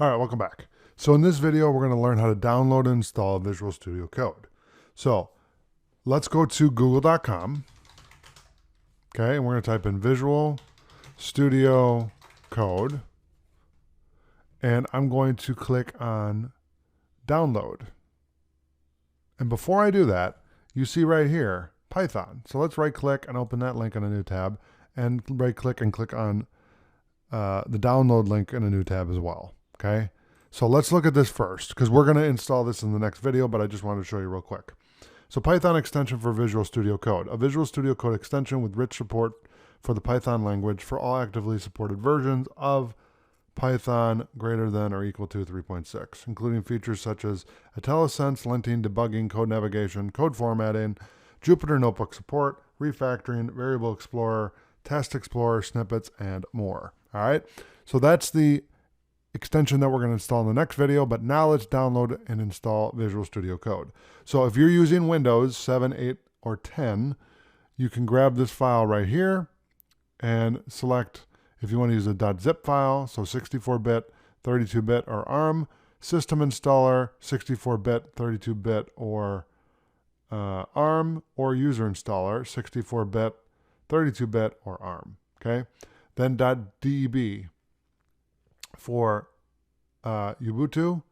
All right, welcome back. So in this video, we're going to learn how to download and install Visual Studio Code. So let's go to google.com. Okay, and we're going to type in Visual Studio Code. And I'm going to click on download. And before I do that, you see right here, Python. So let's right click and open that link in a new tab, and right click and click on the download link in a new tab as well. Okay, so let's look at this first because we're going to install this in the next video, but I just wanted to show you real quick. So Python extension for Visual Studio Code, a Visual Studio Code extension with rich support for the Python language for all actively supported versions of Python greater than or equal to 3.6, including features such as IntelliSense, linting, debugging, code navigation, code formatting, Jupyter Notebook support, refactoring, Variable Explorer, Test Explorer, snippets, and more. All right, so that's the extension that we're going to install in the next video, but now let's download and install Visual Studio Code. So if you're using Windows 7, 8, or 10, you can grab this file right here and select if you want to use a .zip file, so 64-bit, 32-bit, or ARM, system installer, 64-bit, 32-bit, or ARM, or user installer, 64-bit, 32-bit, or ARM. Okay, then .deb for Ubuntu,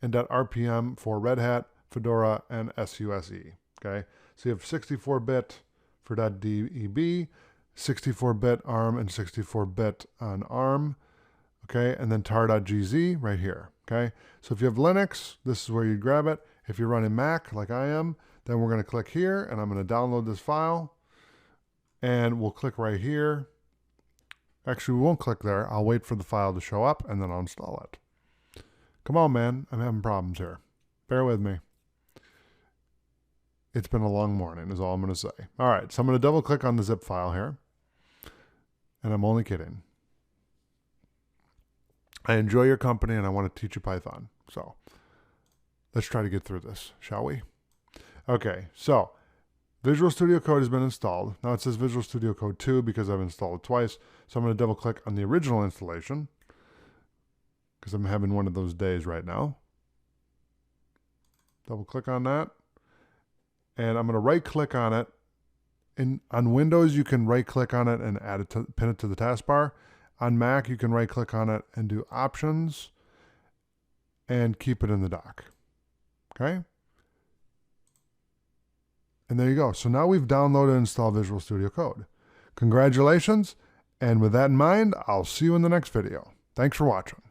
and .rpm for Red Hat, Fedora, and SUSE. Okay, so you have 64-bit for .deb, 64-bit ARM, and 64-bit on ARM. Okay, and then tar.gz right here. Okay, so if you have Linux, this is where you grab it. If you're running Mac like I am, then we're going to click here, and I'm going to download this file, and we'll click right here. Actually, we won't click there. I'll wait for the file to show up, and then I'll install it. Come on, man. I'm having problems here. Bear with me. It's been a long morning is all I'm going to say. All right, so I'm going to double click on the zip file here. And I'm only kidding. I enjoy your company and I want to teach you Python. So let's try to get through this, shall we? Okay, so Visual Studio Code has been installed. Now it says Visual Studio Code 2 because I've installed it twice. So I'm going to double click on the original installation because I'm having one of those days right now. Double click on that. And I'm going to right click on it. On Windows, you can right click on it and add it to, pin it to the taskbar. On Mac, you can right click on it and do options and keep it in the dock. Okay? And there you go. So now we've downloaded and installed Visual Studio Code. Congratulations. And with that in mind, I'll see you in the next video. Thanks for watching.